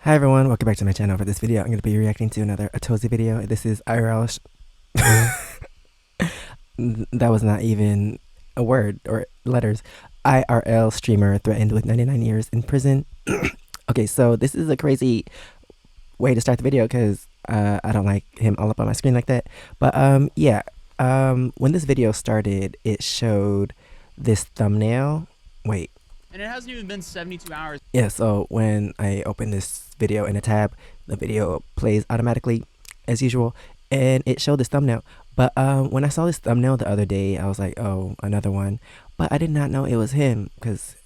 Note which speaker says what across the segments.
Speaker 1: Hi everyone, welcome back to my channel. For this video, I'm going to be reacting to another Atozy video. This is IRL. That was not even a word or letters. IRL streamer threatened with 99 years in prison. Okay, so this is a crazy way to start the video because I don't like him all up on my screen like that. But yeah, when this video started, it showed this thumbnail. Wait.
Speaker 2: And it hasn't even been 72 hours.
Speaker 1: Yeah, so when I open this video in a tab, the video plays automatically as usual, and it showed this thumbnail. But when I saw this thumbnail the other day, I was like, oh, another one. But I did not know it was him because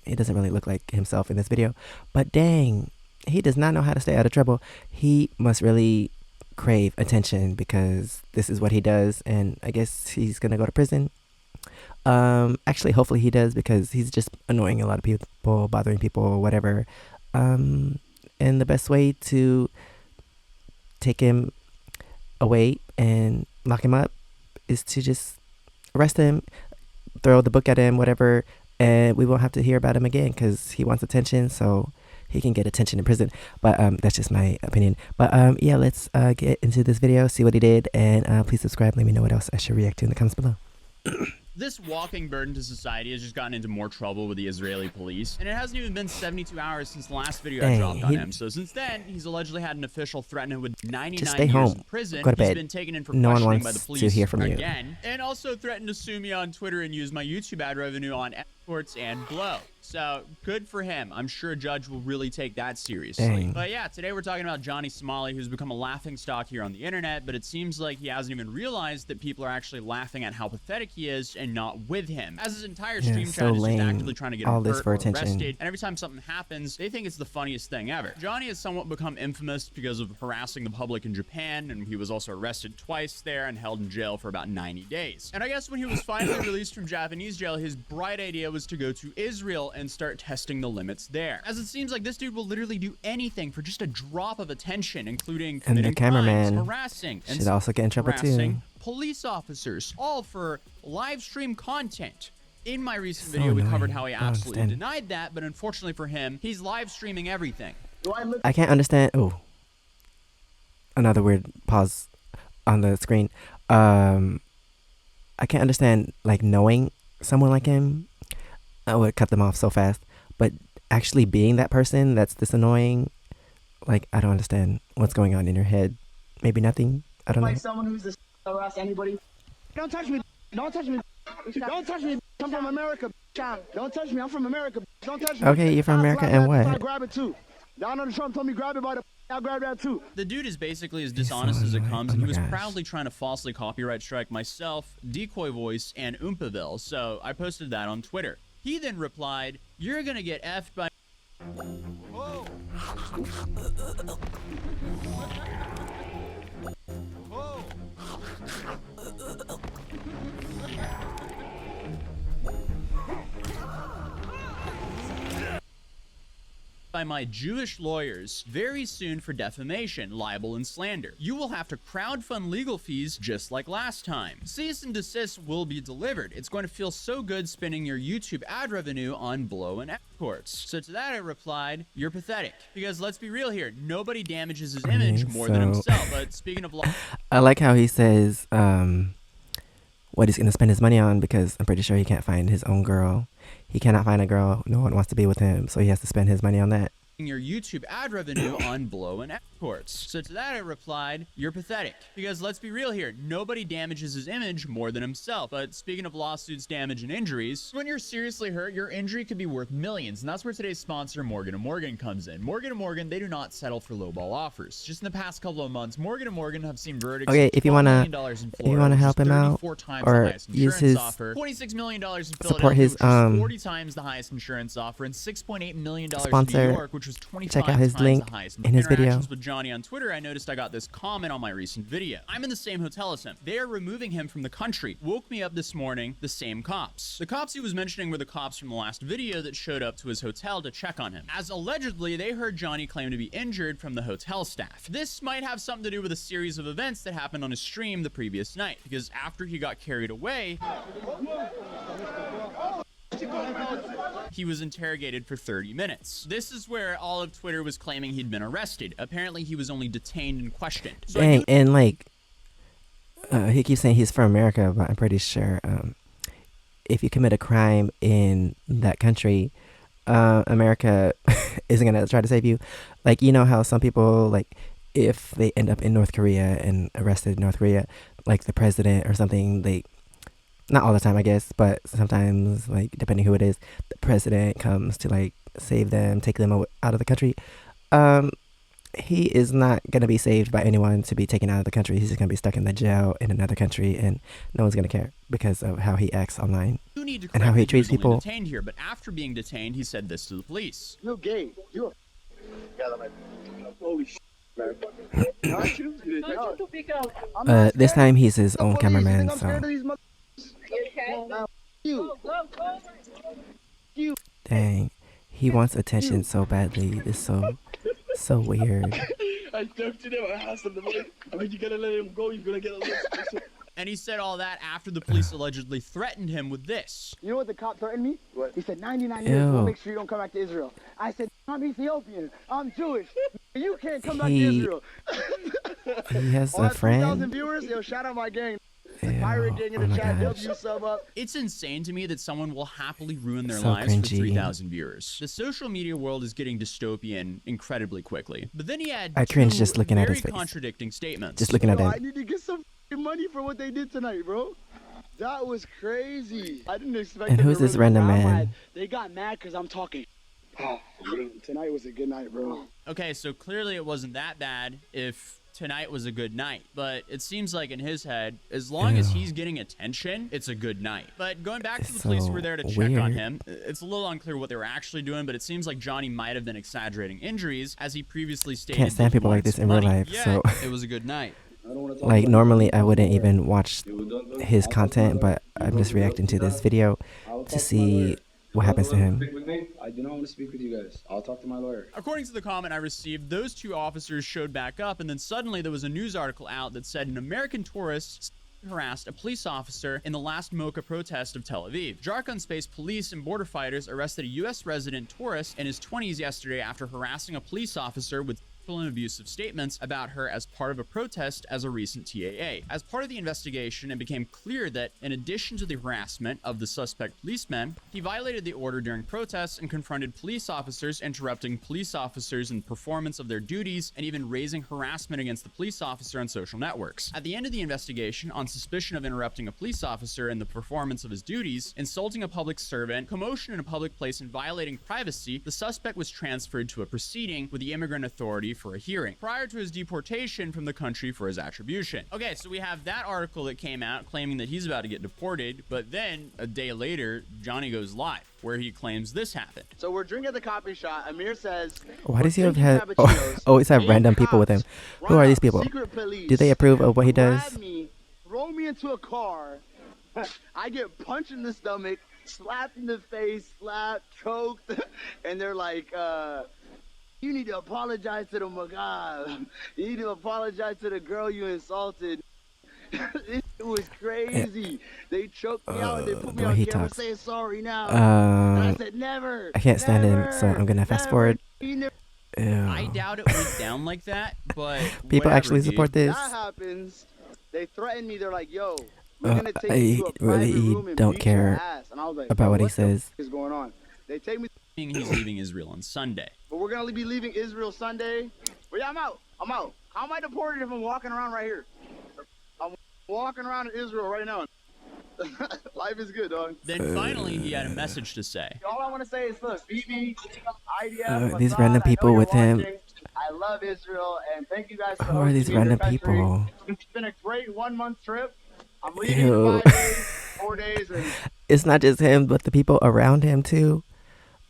Speaker 1: it doesn't really look like himself in this video. But dang, he does not know how to stay out of trouble. He must really crave attention because this is what he does, and I guess he's gonna go to prison. Actually, hopefully he does, because he's just annoying a lot of people, bothering people, whatever. And the best way to take him away and lock him up is to just arrest him, throw the book at him, whatever, and we won't have to hear about him again because he wants attention, so he can get attention in prison. But that's just my opinion. But yeah, let's get into this video, see what he did, and please subscribe. Let me know what else I should react to in the comments below.
Speaker 2: This walking burden to society has just gotten into more trouble with the Israeli police, and it hasn't even been 72 hours since the last video I dropped on him. So since then, he's allegedly had an official threaten him with 99 years in prison.
Speaker 1: Go to bed.
Speaker 2: He's been taken in for
Speaker 1: no
Speaker 2: questioning
Speaker 1: one
Speaker 2: by
Speaker 1: wants
Speaker 2: the police
Speaker 1: to hear from
Speaker 2: again, and also threatened to sue me on Twitter and use my YouTube ad revenue on escorts and blow. So good for him. I'm sure a judge will really take that seriously.
Speaker 1: Dang.
Speaker 2: But yeah, today we're talking about Johnny Somali, who's become a laughingstock here on the internet, but it seems like he hasn't even realized that people are actually laughing at how pathetic he is and not with him, as his entire stream chat is just actively trying to get him hurt or arrested, and every time something happens, they think it's the funniest thing ever. Johnny has somewhat become infamous because of harassing the public in Japan, and he was also arrested twice there and held in jail for about 90 days. And I guess when he was finally released from Japanese jail, his bright idea was to go to Israel and start testing the limits there, as it seems like this dude will literally do anything for just a drop of attention, including committing crimes, harassing, and
Speaker 1: should also get in trouble too.
Speaker 2: Police officers, all for live stream content. In my recent video, we covered how he absolutely denied that, but unfortunately for him, he's live streaming everything.
Speaker 1: I can't understand. Oh, another weird pause on the screen. I can't understand, like, knowing someone like him. I would cut them off so fast. But actually being that person that's this annoying, like, I don't understand what's going on in your head. Maybe nothing. I don't know.
Speaker 3: Like someone who's just harass anybody. Don't touch me. Don't touch me. Don't touch me. I'm from America. Don't touch me. I'm from America. Don't touch me.
Speaker 1: Okay, you're from America, and what?
Speaker 3: I grab it too. Donald Trump told me grab it by the. I'll grab that too.
Speaker 2: The dude is basically as dishonest as it comes, and he was proudly trying to falsely copyright strike myself, Decoy Voice, and Oompaville, so I posted that on Twitter. He then replied, "You're gonna get effed by." Whoa. Whoa. By my Jewish lawyers very soon for defamation, libel, and slander. You will have to crowdfund legal fees just like last time. Cease and desist will be delivered. It's going to feel so good spending your YouTube ad revenue on blow and escorts. So to that I replied, you're pathetic. Because let's be real here, nobody damages his image more than himself. But speaking of law,
Speaker 1: I like how he says what he's going to spend his money on, because I'm pretty sure he can't find his own girl. He cannot find a girl. No one wants to be with him, so he has to spend his money on that.
Speaker 2: Your YouTube ad revenue on blow and escorts. So to that I replied, you're pathetic. Because let's be real here, nobody damages his image more than himself. But speaking of lawsuits, damage, and injuries, when you're seriously hurt, your injury could be worth millions, and that's where today's sponsor, Morgan & Morgan, comes in. Morgan & Morgan, they do not settle for lowball offers. Just in the past couple of months, Morgan & Morgan have seen verdicts of $12 million in Florida,
Speaker 1: help him out,
Speaker 2: or
Speaker 1: use his
Speaker 2: offer, $26 million in
Speaker 1: support his
Speaker 2: 40 times the highest insurance offer, and $6.8 million in New York, which was 25
Speaker 1: check out his link in his video.
Speaker 2: With Johnny on Twitter, I noticed I got this comment on my recent video. I'm in the same hotel as him. They are removing him from the country. Woke me up this morning, the same cops. The cops he was mentioning were the cops from the last video that showed up to his hotel to check on him, as allegedly they heard Johnny claim to be injured from the hotel staff. This might have something to do with a series of events that happened on his stream the previous night, because after he got carried away, He was interrogated for 30 minutes. This is where all of Twitter was claiming he'd been arrested. Apparently, he was only detained and questioned. So
Speaker 1: dang, and like, he keeps saying he's from America, but I'm pretty sure if you commit a crime in that country, America isn't gonna try to save you. Like, you know how some people, like, if they end up in North Korea and arrested in North Korea, like the president or something, they, not all the time I guess, but sometimes, like, depending who it is, the president comes to like save them, take them out of the country. He is not going to be saved by anyone to be taken out of the country. He's just going to be stuck in the jail in another country, and no one's going to care because of how he acts online and how he treats people.
Speaker 2: Detained here, but after being detained, he said this to the police.
Speaker 3: You're gay. You're holy shit, man.
Speaker 1: This time he's his own cameraman, so. Dang. He wants attention so badly. It's so weird.
Speaker 3: I talked to them. I asked them, I mean, you gotta let him go. You're gonna get a little.
Speaker 2: And he said all that after the police allegedly threatened him with this.
Speaker 3: You know what the cop threatened me? What? He said, 99 years, we'll make sure you don't come back to Israel. I said, I'm Ethiopian. I'm Jewish. You can't come back to Israel.
Speaker 1: He has a friend.
Speaker 3: 2,000 viewers. Yo, shout out my gang. Pirate gang in the chat. Help you sub up.
Speaker 2: It's insane to me that someone will happily ruin their lives for 3,000 viewers. The social media world is getting dystopian incredibly quickly. But then he had
Speaker 1: I cringe just looking at his face.
Speaker 2: Contradicting statements.
Speaker 1: Just looking at him.
Speaker 3: I need to get some money for what they did tonight, bro. That was crazy. I didn't expect.
Speaker 1: And who's this random man?
Speaker 3: They got mad because I'm talking. Oh, tonight was a good night, bro.
Speaker 2: Okay, so clearly it wasn't that bad if tonight was a good night, but it seems like in his head, as long as he's getting attention, it's a good night. But going back to the police who were there to check on him, it's a little unclear what they were actually doing, but it seems like Johnny might have been exaggerating injuries, as he previously stated.
Speaker 1: Can't stand people like this in real life, so
Speaker 2: it was a good night.
Speaker 1: Like, normally I wouldn't even watch his content, but I'm just reacting to this video to see what happens to him.
Speaker 4: I do not want to speak with you guys. I'll talk to my lawyer.
Speaker 2: According to the comment I received, those two officers showed back up, and then suddenly there was a news article out that said an American tourist harassed a police officer in the last Mocha protest of Tel Aviv. Jarkon-based police and border fighters arrested a U.S. resident tourist in his 20s yesterday after harassing a police officer with and abusive statements about her as part of a protest as a recent TAA. As part of the investigation, it became clear that in addition to the harassment of the suspect policeman, he violated the order during protests and confronted police officers, interrupting police officers in performance of their duties and even raising harassment against the police officer on social networks. At the end of the investigation, on suspicion of interrupting a police officer in the performance of his duties, insulting a public servant, commotion in a public place, and violating privacy, the suspect was transferred to a proceeding with the immigrant authority for a hearing prior to his deportation from the country for his attribution. Okay, so we have that article that came out claiming that he's about to get deported, but then a day later, Johnny goes live where he claims this happened.
Speaker 3: So we're drinking the coffee shot. Amir says,
Speaker 1: why does he always have random people with him? Who are these people? Do they approve of what he does?
Speaker 3: Roll me into a car. I get punched in the stomach, slapped in the face, slapped, choked, and they're like, you need to apologize to the Magab. You need to apologize to the girl you insulted. It was crazy. They choked me out and they put me on camera saying sorry now. And I said never.
Speaker 1: I can't stand him, so I'm gonna fast forward.
Speaker 2: I doubt it went down like that, but
Speaker 1: people actually support this.
Speaker 3: That happens. They threaten me. They're like, "Yo, we're gonna take you to a private
Speaker 1: really
Speaker 3: room and
Speaker 1: don't
Speaker 3: beat
Speaker 1: care
Speaker 3: your ass." And I was like,
Speaker 1: about what he says.
Speaker 3: What is going on? They take me.
Speaker 2: He's leaving Israel on Sunday.
Speaker 3: But we're gonna be leaving Israel Sunday. But yeah, I'm out. How am I deported if I'm walking around right here? I'm walking around in Israel right now. Life is good, dog.
Speaker 2: Then finally, he had a message to say.
Speaker 3: All I want to say is, look, BB, IDF,
Speaker 1: these random people with him.
Speaker 3: I love Israel, and thank you guys for
Speaker 1: who are these random people?
Speaker 3: It's been a great 1 month trip. I'm leaving in 5 days, 4 days. And
Speaker 1: it's not just him, but the people around him, too.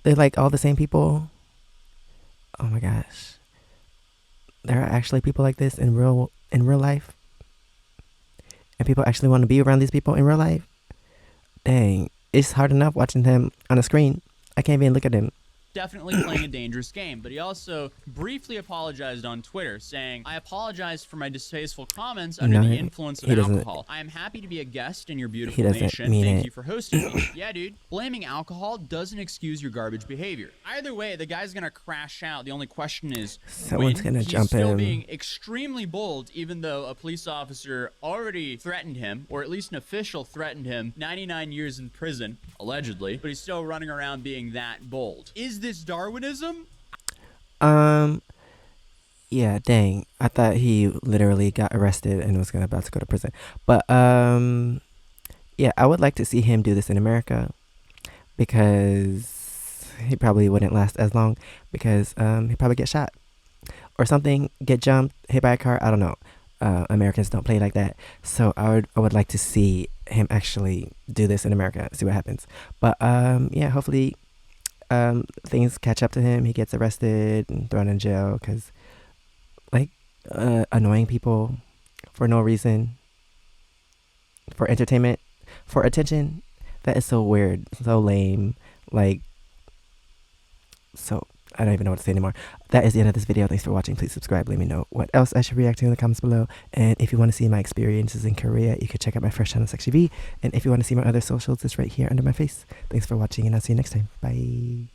Speaker 1: They're like all the same people. Oh my gosh. There are actually people like this in real life. And people actually want to be around these people in real life. Dang. It's hard enough watching them on a screen. I can't even look at him
Speaker 2: definitely playing a dangerous game. But he also briefly apologized on Twitter, saying, "I apologize for my distasteful comments under the influence of alcohol. I am happy to be a guest in your beautiful nation. Thank you for hosting me." Yeah, dude. Blaming alcohol doesn't excuse your garbage behavior. Either way, the guy's gonna crash out. The only question is,
Speaker 1: someone's gonna jump in.
Speaker 2: He's still being extremely bold, even though a police officer already threatened him, or at least an official threatened him, 99 years in prison, allegedly, but he's still running around being that bold. Is this Darwinism?
Speaker 1: Yeah, dang. I thought he literally got arrested and was about to go to prison. But yeah, I would like to see him do this in America, because he probably wouldn't last as long, because he'd probably get shot or something, get jumped, hit by a car. I don't know. Americans don't play like that. So I would like to see him actually do this in America, see what happens. But yeah, hopefully things catch up to him. He gets arrested and thrown in jail, because like annoying people for no reason, for entertainment, for attention, that is so weird, so lame. Like, so I don't even know what to say anymore. That is the end of this video. Thanks for watching. Please subscribe. Let me know what else I should react to in the comments below. And if you want to see my experiences in Korea, you can check out my first channel, SEKSHI. And if you want to see my other socials, it's right here under my face. Thanks for watching, and I'll see you next time. Bye.